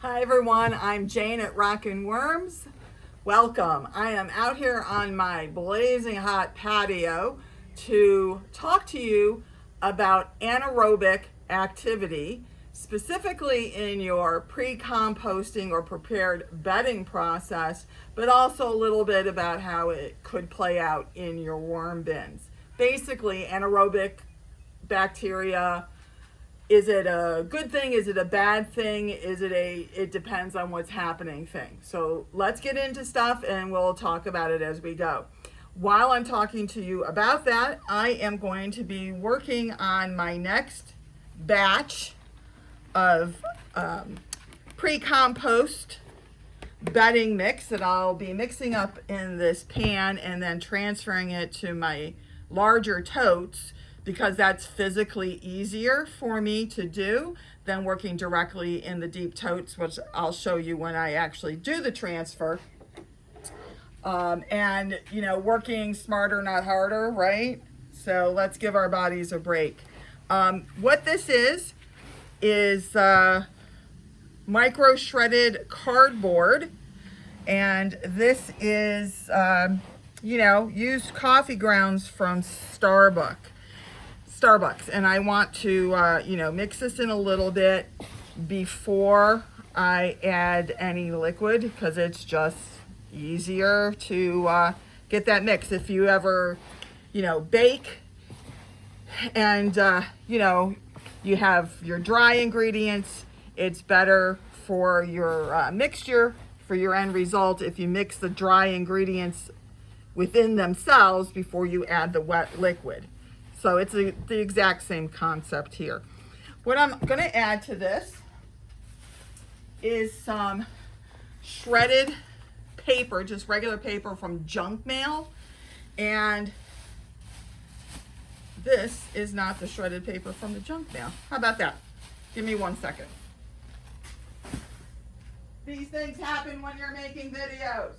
Hi everyone, I'm Jayne at Rockin' Worms. Welcome. I am out here on my blazing hot patio to talk to you about anaerobic activity, specifically in your pre-composting or prepared bedding process, but also a little bit about how it could play out in your worm bins. Basically, anaerobic bacteria, is it a good thing? Is it a bad thing? It depends on what's happening thing? So let's get into stuff and we'll talk about it as we go. While I'm talking to you about that, I am going to be working on my next batch of pre-compost bedding mix that I'll be mixing up in this pan and then transferring it to my larger totes, because that's physically easier for me to do than working directly in the deep totes, which I'll show you when I actually do the transfer. And you know, working smarter, not harder, right? So let's give our bodies a break. What this is micro shredded cardboard, and this is used coffee grounds from Starbucks, and I want to mix this in a little bit before I add any liquid, because it's just easier to get that mix. If you ever bake and you have your dry ingredients, it's better for your mixture, for your end result, if you mix the dry ingredients within themselves before you add the wet liquid. So it's the exact same concept here. What I'm going to add to this is some shredded paper, just regular paper from junk mail. And this is not the shredded paper from the junk mail. How about that? Give me 1 second. These things happen when you're making videos.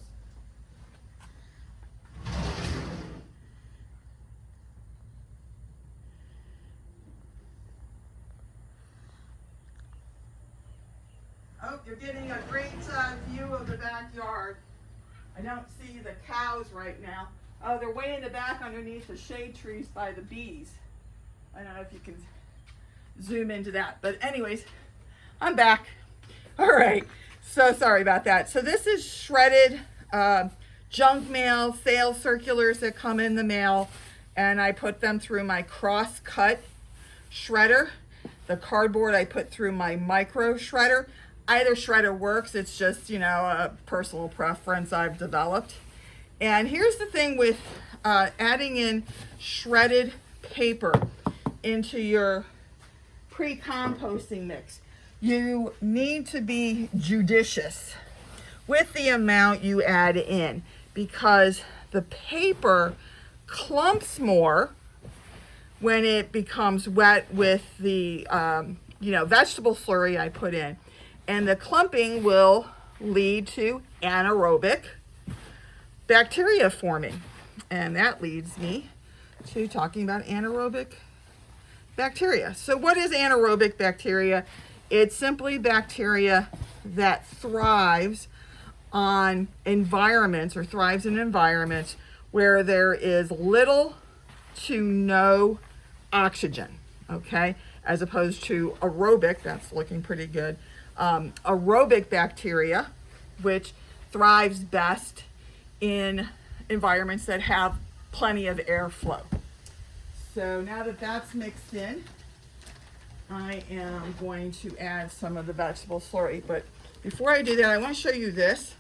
Oh, you're getting a great view of the backyard. I don't see the cows right now. Oh, they're way in the back underneath the shade trees by the bees. I don't know if you can zoom into that. But anyways, I'm back. All right. So sorry about that. So this is shredded junk mail, sales circulars that come in the mail, and I put them through my cross-cut shredder. The cardboard I put through my micro shredder. Either shredder works. It's just, a personal preference I've developed. And here's the thing with adding in shredded paper into your pre-composting mix. You need to be judicious with the amount you add in, because the paper clumps more when it becomes wet with the vegetable slurry I put in. And the clumping will lead to anaerobic bacteria forming. And that leads me to talking about anaerobic bacteria. So what is anaerobic bacteria? It's simply bacteria that thrives on environments, or thrives in environments where there is little to no oxygen, okay? As opposed to aerobic, that's looking pretty good. Aerobic bacteria, which thrives best in environments that have plenty of airflow. So now that that's mixed in, I am going to add some of the vegetable slurry. But before I do that, I want to show you this.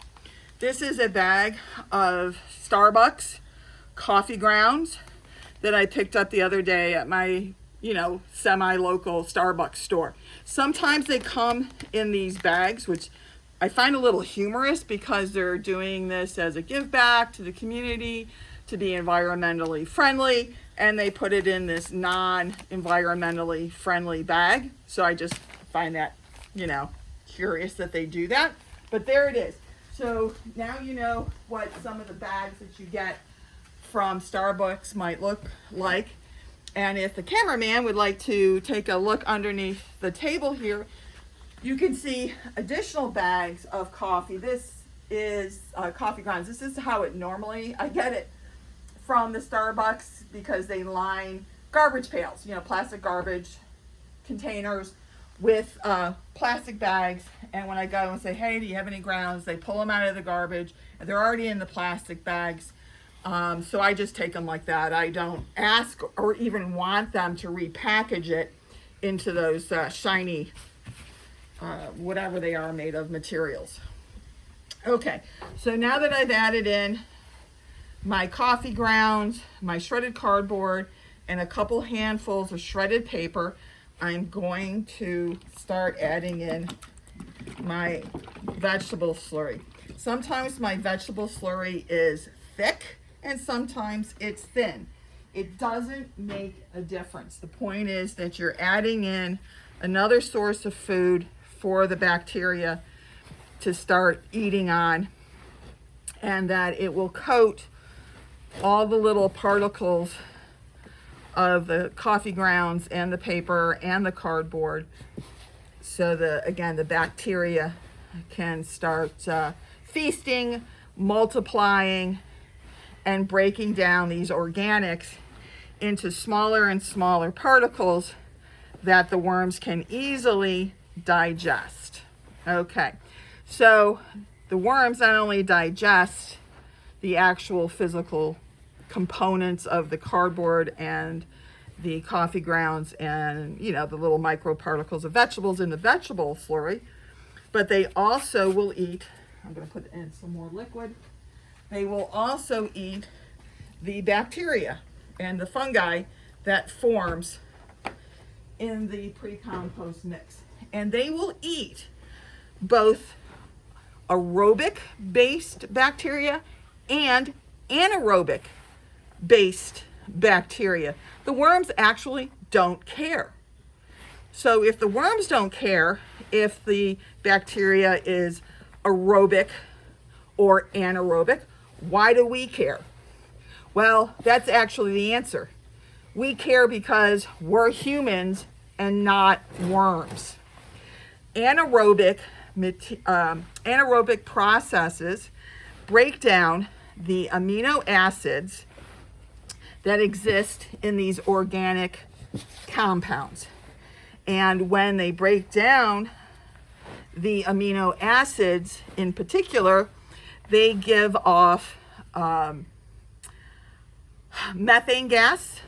This is a bag of Starbucks coffee grounds that I picked up the other day at my semi-local Starbucks store. Sometimes they come in these bags, which I find a little humorous, because they're doing this as a give back to the community, to be environmentally friendly, and they put it in this non-environmentally friendly bag. So I just find that, curious that they do that. But there it is. So now you know what some of the bags that you get from Starbucks might look like. And if the cameraman would like to take a look underneath the table here, You can see additional bags of coffee. This is coffee grounds. This is how it normally, I get it from the Starbucks because they line garbage pails, you know, plastic garbage containers with plastic bags. And when I go and say, hey, do you have any grounds? They pull them out of the garbage and they're already in the plastic bags. So I just take them like that. I don't ask or even want them to repackage it into those shiny, whatever they are made of materials. Okay, so now that I've added in my coffee grounds, my shredded cardboard, and a couple handfuls of shredded paper, I'm going to start adding in my vegetable slurry. Sometimes my vegetable slurry is thick and sometimes it's thin. It doesn't make a difference. The point is that you're adding in another source of food for the bacteria to start eating on, and that it will coat all the little particles of the coffee grounds and the paper and the cardboard, so the bacteria can start feasting, multiplying, and breaking down these organics into smaller and smaller particles that the worms can easily digest. Okay, so the worms not only digest the actual physical components of the cardboard and the coffee grounds and, you know, the little microparticles of vegetables in the vegetable slurry, but they also will eat, I'm going to put in some more liquid, they will also eat the bacteria and the fungi that forms in the pre-compost mix. And they will eat both aerobic based bacteria and anaerobic based bacteria. The worms actually don't care. So if the worms don't care if the bacteria is aerobic or anaerobic, why do we care? Well, that's actually the answer. We care because we're humans and not worms. Anaerobic processes break down the amino acids that exist in these organic compounds. And when they break down the amino acids in particular, they give off methane gas,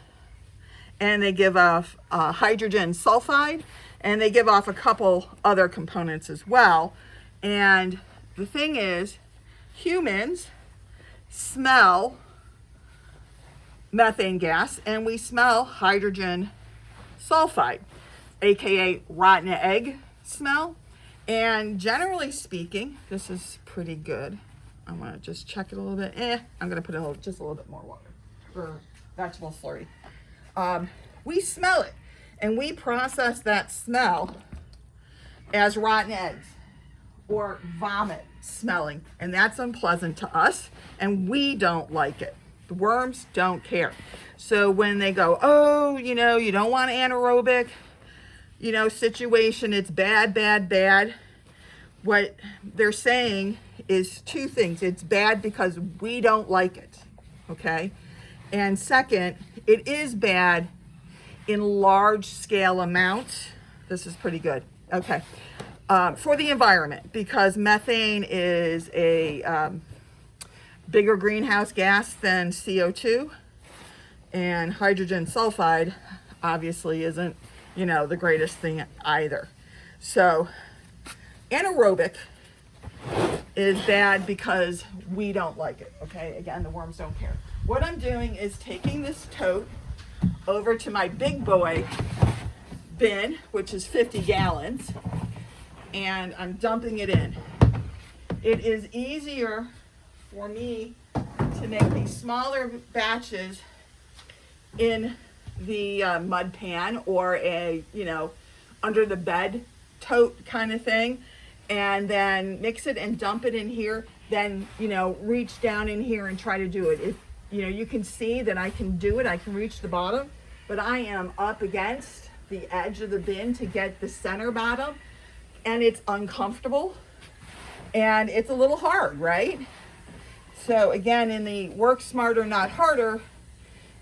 and they give off hydrogen sulfide, and they give off a couple other components as well. And the thing is, humans smell methane gas and we smell hydrogen sulfide, aka rotten egg smell. And generally speaking, this is pretty good. I want to just check it a little bit. I'm going to put just a little bit more water for vegetable slurry. We smell it, and we process that smell as rotten eggs or vomit smelling, and that's unpleasant to us, and we don't like it. The worms don't care. So when they go, oh, you know, you don't want anaerobic, you know, situation, it's bad, bad, bad. What they're saying is two things. It's bad because we don't like it, okay? And second, it is bad in large scale amounts. This is pretty good, okay, for the environment, because methane is a bigger greenhouse gas than CO2, and hydrogen sulfide obviously isn't, you know, the greatest thing either. So anaerobic is bad because we don't like it, okay? Again, the worms don't care. What I'm doing is taking this tote over to my big boy bin, which is 50 gallons, and I'm dumping it in. It is easier for me to make these smaller batches in the mud pan or a, you know, under the bed tote kind of thing, and then mix it and dump it in here, then, you know, reach down in here and try to do it. If, you know, you can see that I can do it, I can reach the bottom, but I am up against the edge of the bin to get the center bottom. and it's uncomfortable and it's a little hard, right? So again, in the work smarter, not harder,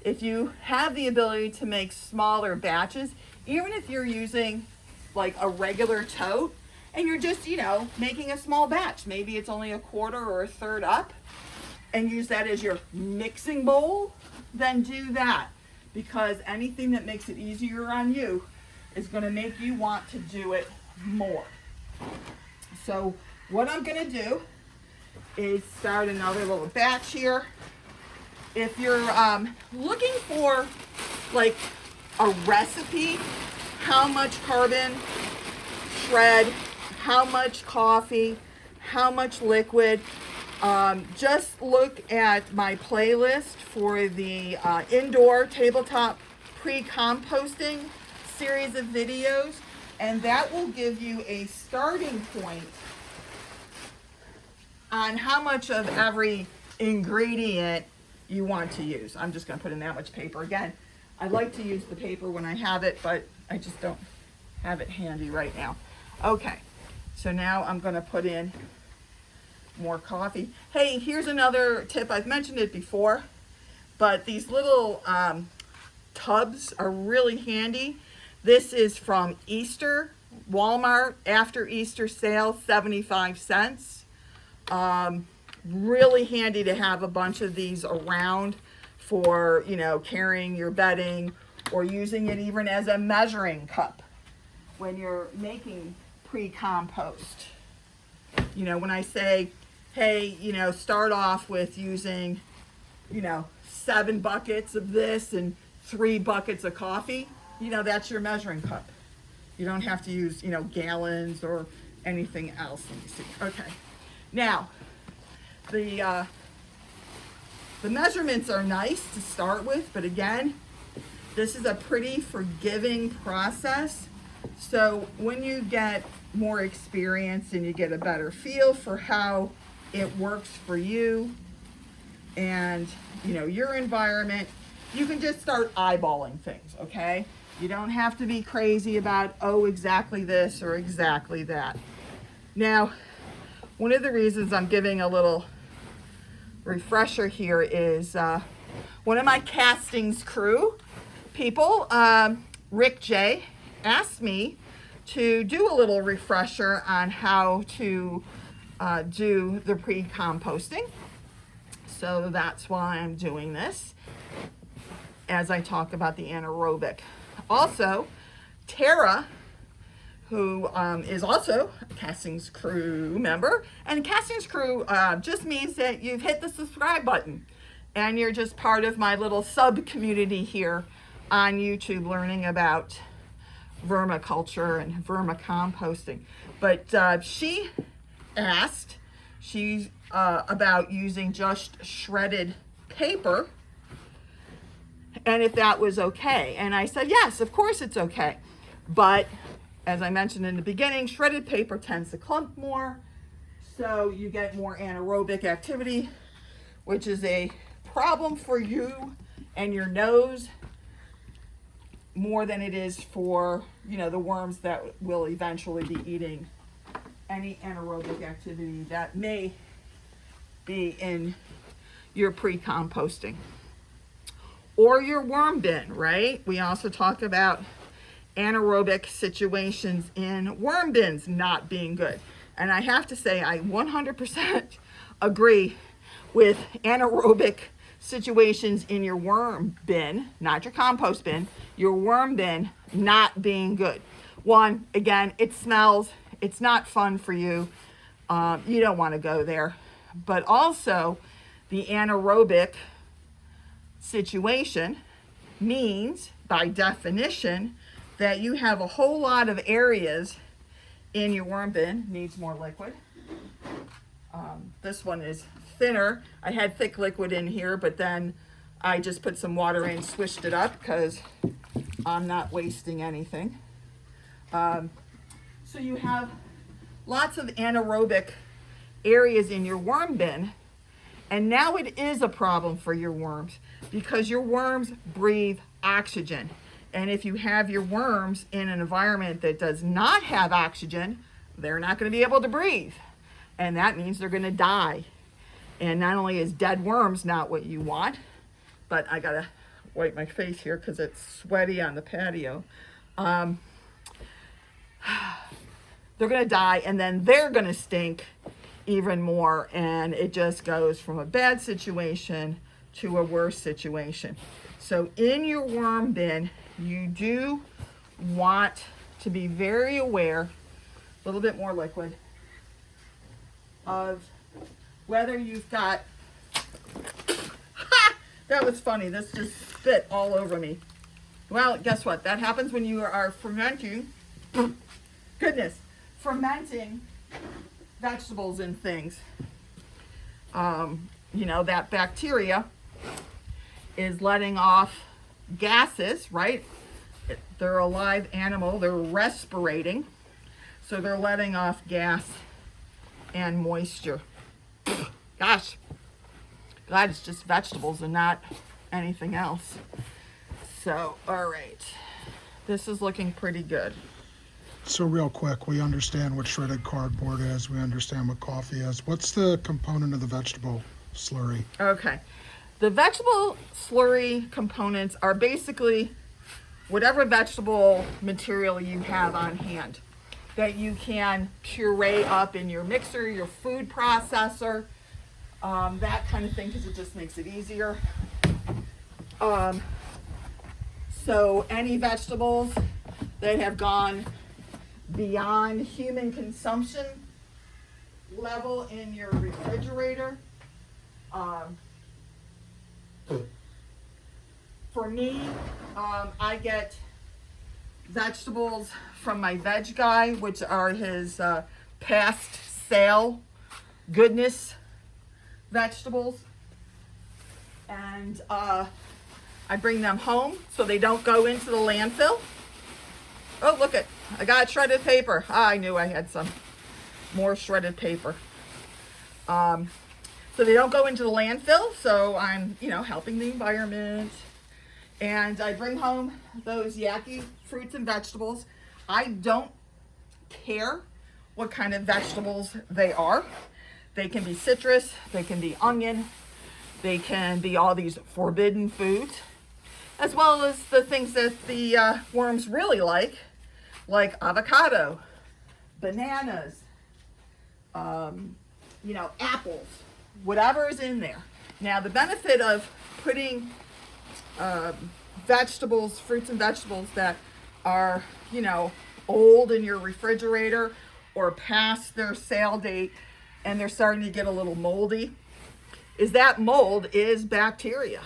if you have the ability to make smaller batches, even if you're using like a regular tote and you're just, you know, making a small batch, maybe it's only a quarter or a third up, and use that as your mixing bowl, then do that, because anything that makes it easier on you is going to make you want to do it more. So what I'm going to do is start another little batch here. If you're looking for like a recipe, how much carbon shred, how much coffee, how much liquid, just look at my playlist for the indoor tabletop pre-composting series of videos, and that will give you a starting point on how much of every ingredient you want to use. I'm just going to put in that much paper. Again, I like to use the paper when I have it, but I just don't have it handy right now. Okay, so now I'm going to put in more coffee. Hey, here's another tip. I've mentioned it before, but these little tubs are really handy. This is from Easter, Walmart, after Easter sale, 75 cents. Really handy to have a bunch of these around for, you know, carrying your bedding or using it even as a measuring cup when you're making pre-compost. You know, when I say, hey, you know, start off with using, you know, 7 buckets of this and 3 buckets of coffee, you know, that's your measuring cup. You don't have to use, you know, gallons or anything else. Let me see. Okay. Now, the measurements are nice to start with, but again, this is a pretty forgiving process. So when you get more experience and you get a better feel for how it works for you and, you know, your environment, you can just start eyeballing things, okay? You don't have to be crazy about, oh, exactly this or exactly that. Now, one of the reasons I'm giving a little refresher here is one of my castings crew people, Rick J, asked me to do a little refresher on how to do the pre-composting. So that's why I'm doing this as I talk about the anaerobic. Also, Tara, who is also a Castings Crew member, and Castings Crew just means that you've hit the subscribe button and you're just part of my little sub community here on YouTube learning about vermiculture and vermicomposting. But she asked about using just shredded paper and if that was okay. And I said, yes, of course it's okay. But as I mentioned in the beginning, shredded paper tends to clump more, so you get more anaerobic activity, which is a problem for you and your nose more than it is for, you know, the worms that will eventually be eating any anaerobic activity that may be in your pre-composting or your worm bin, right? We also talk about anaerobic situations in worm bins not being good. And I have to say, I 100% agree with anaerobic situations in your worm bin, not your compost bin, your worm bin not being good. One, again, it smells, it's not fun for you. You don't want to go there. But also, the anaerobic situation means, by definition, that you have a whole lot of areas in your worm bin, needs more liquid. This one is thinner. I had thick liquid in here, but then I just put some water in, swished it up because I'm not wasting anything. So you have lots of anaerobic areas in your worm bin, and now it is a problem for your worms because your worms breathe oxygen. And if you have your worms in an environment that does not have oxygen, they're not going to be able to breathe. And that means they're going to die. And not only is dead worms not what you want, but I got to wipe my face here because it's sweaty on the patio. They're going to die, and then they're going to stink even more. And it just goes from a bad situation to a worse situation. So in your worm bin, you do want to be very aware, a little bit more liquid, of whether you've got, that was funny, this just spit all over me. Well, guess what? That happens when you are fermenting, fermenting vegetables and things. You know, that bacteria is letting off gases, right? They're a live animal, they're respirating, so they're letting off gas and moisture. Gosh, glad it's just vegetables and not anything else. So, all right, this is looking pretty good. So real quick, we understand what shredded cardboard is, we understand what coffee is. What's the component of the vegetable slurry? Okay, the vegetable slurry components are basically whatever vegetable material you have on hand that you can puree up in your mixer, your food processor, that kind of thing, because it just makes it easier. So any vegetables that have gone beyond human consumption level in your refrigerator, for me, I get vegetables from my veg guy, which are his past sale goodness vegetables. And I bring them home so they don't go into the landfill. Oh, look it, I got shredded paper. I knew I had some more shredded paper. So they don't go into the landfill, so I'm, you know, helping the environment. And I bring home those yucky fruits and vegetables. I don't care what kind of vegetables they are. They can be citrus, they can be onion, they can be all these forbidden foods, as well as the things that the worms really like avocado, bananas, you know, apples, whatever is in there. Now, the benefit of putting vegetables, fruits and vegetables that are, you know, old in your refrigerator or past their sale date and they're starting to get a little moldy, is that mold is bacteria.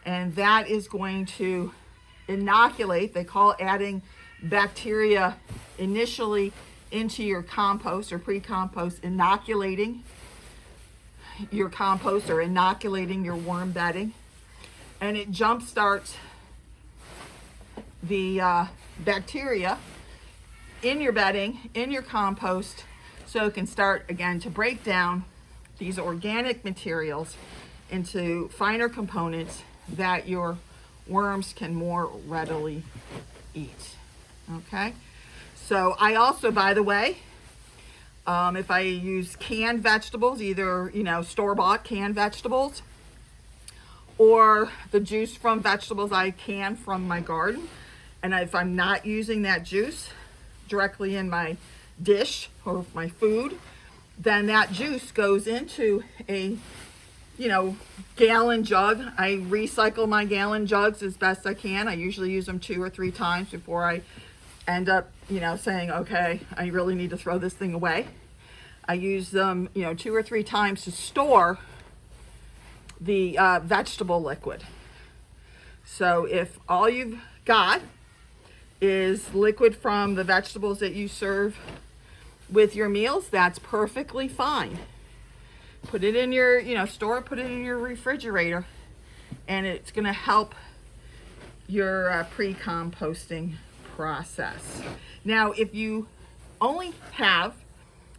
And that is going to inoculate, they call adding bacteria initially into your compost or pre-compost, inoculating your compost or inoculating your worm bedding. And it jump starts the bacteria in your bedding, in your compost, so it can start again to break down these organic materials into finer components that your worms can more readily eat. Okay, so I also, by the way, if I use canned vegetables, either, you know, store-bought canned vegetables or the juice from vegetables I can from my garden, and if I'm not using that juice directly in my dish or my food, then that juice goes into a, you know, gallon jug. I recycle my gallon jugs as best I can. I usually use them 2 or 3 times before I end up, you know, saying, okay, I really need to throw this thing away. I use them, you know, 2 or 3 times to store the vegetable liquid. So if all you've got is liquid from the vegetables that you serve with your meals, that's perfectly fine. Put it in your, you know, put it in your refrigerator, and it's going to help your pre-composting process. Now, if you only have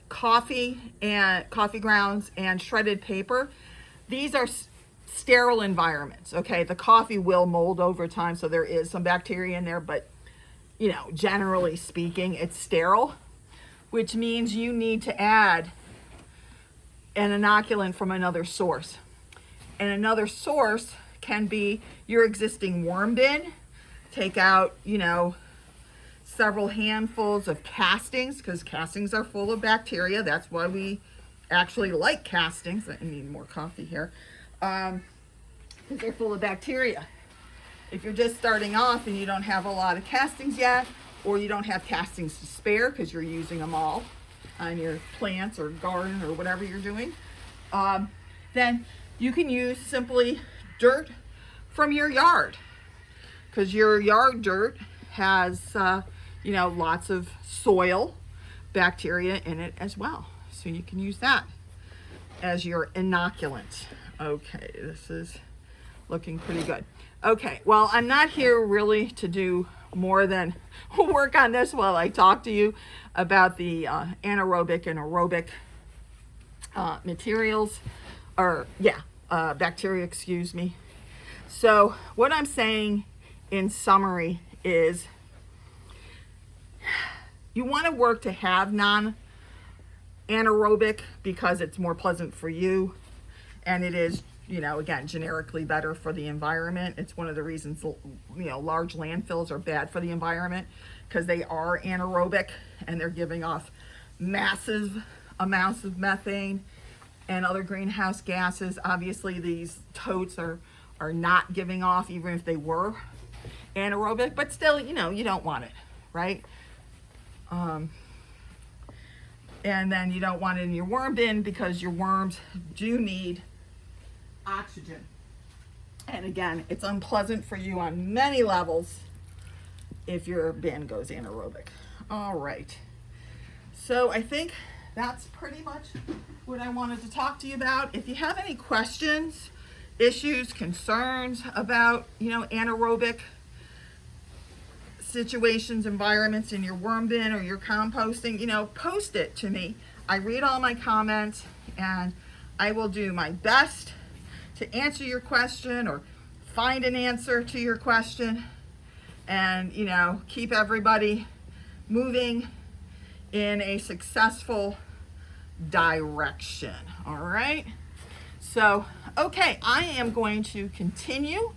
coffee grounds and shredded paper, these are sterile environments. Okay, the coffee will mold over time, so there is some bacteria in there, but, you know, generally speaking, it's sterile. which means you need to add an inoculant from another source. And another source can be your existing worm bin. Take out, you know, several handfuls of castings, because castings are full of bacteria. That's why we actually like castings. I need more coffee here. Because they're full of bacteria. If you're just starting off and you don't have a lot of castings yet, or you don't have castings to spare because you're using them all on your plants or garden or whatever you're doing, then you can use simply dirt from your yard, because your yard dirt has you know, lots of soil bacteria in it as well. So you can use that as your inoculant. Okay, this is looking pretty good. Okay, well, I'm not here really to do more than work on this while I talk to you about the anaerobic and aerobic materials, or bacteria, excuse me. So what I'm saying in summary is you want to work to have non-anaerobic because it's more pleasant for you, and it is, you know, again, generically better for the environment. It's one of the reasons, you know, large landfills are bad for the environment, because they are anaerobic and they're giving off massive amounts of methane and other greenhouse gases. Obviously, these totes are not giving off, even if they were anaerobic, but still, you know, you don't want it, right? And then you don't want it in your worm bin, because your worms do need oxygen. And again, it's unpleasant for you on many levels if your bin goes anaerobic. All right. So I think that's pretty much what I wanted to talk to you about. If you have any questions, issues, concerns about, you know, anaerobic situations, environments in your worm bin or your composting, you know, post it to me. I read all my comments, and I will do my best to answer your question or find an answer to your question, and, you know, keep everybody moving in a successful direction. All right. So, okay, I am going to continue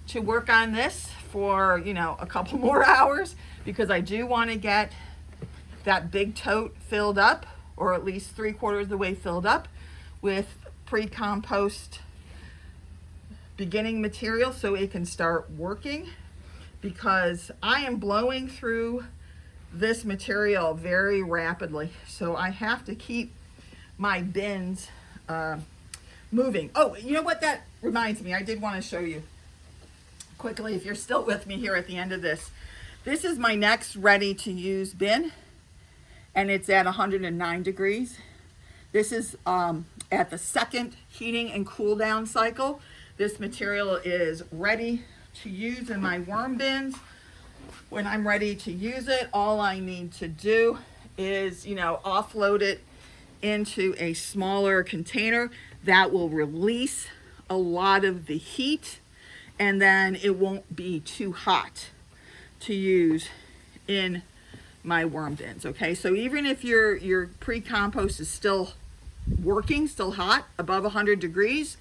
to work on this for, you know, a couple more hours, because I do want to get that big tote filled up, or at least 3/4 of the way filled up with pre-compost beginning material, so it can start working, because I am blowing through this material very rapidly. So I have to keep my bins moving. Oh, you know what, that reminds me, I did want to show you quickly, if you're still with me here at the end of this. This is my next ready to use bin, and it's at 109 degrees. This is at the second heating and cool down cycle. This material is ready to use in my worm bins. When I'm ready to use it, all I need to do is, you know, offload it into a smaller container that will release a lot of the heat, and then it won't be too hot to use in my worm bins. Okay, so even if your pre-compost is still working, still hot, above 100 degrees,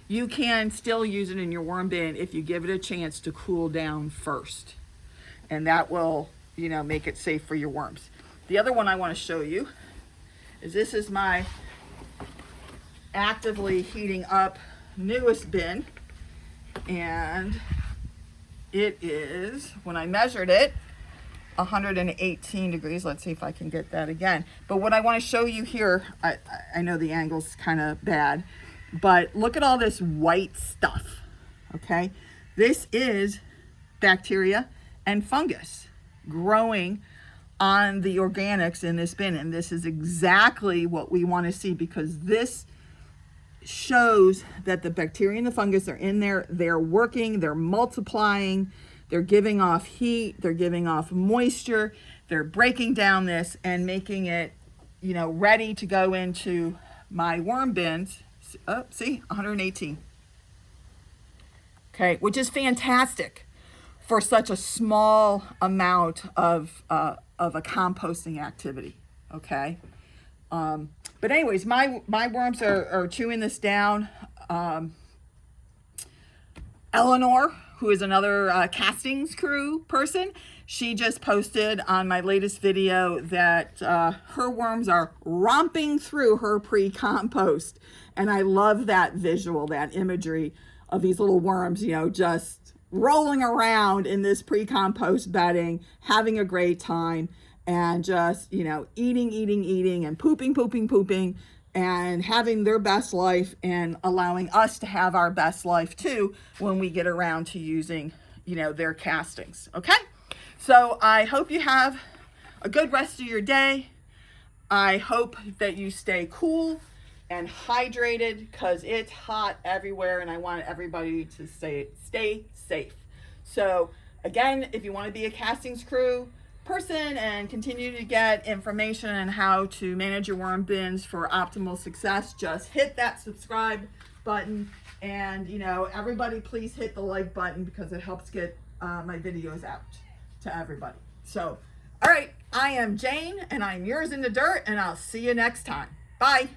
you can still use it in your worm bin if you give it a chance to cool down first, and that will, you know, make it safe for your worms. The other one I want to show you is, this is my actively heating up newest bin, and it is, when I measured it, 118 degrees. Let's see if I can get that again. But what I want to show you here, I know the angle's kind of bad, but look at all this white stuff, okay? This is bacteria and fungus growing on the organics in this bin, and this is exactly what we want to see, because this shows that the bacteria and the fungus are in there, they're working, they're multiplying, they're giving off heat, they're giving off moisture, they're breaking down this and making it, you know, ready to go into my worm bins. Oh, see, 118. Okay, which is fantastic for such a small amount of a composting activity. okay? But anyways, my worms are chewing this down. Eleanor, who is another castings crew person, she just posted on my latest video that her worms are romping through her pre-compost. And I love that visual, that imagery of these little worms, you know, just rolling around in this pre-compost bedding, having a great time, and just, you know, eating, and pooping, and having their best life, and allowing us to have our best life too when we get around to using, you know, their castings. Okay? So I hope you have a good rest of your day. I hope that you stay cool and hydrated, because it's hot everywhere and I want everybody to stay safe. So again, if you want to be a castings crew person and continue to get information on how to manage your worm bins for optimal success, just hit that subscribe button, and you know, everybody please hit the like button, because it helps get my videos out to everybody. So all right, I am Jayne, and I'm yours in the dirt, and I'll see you next time. Bye.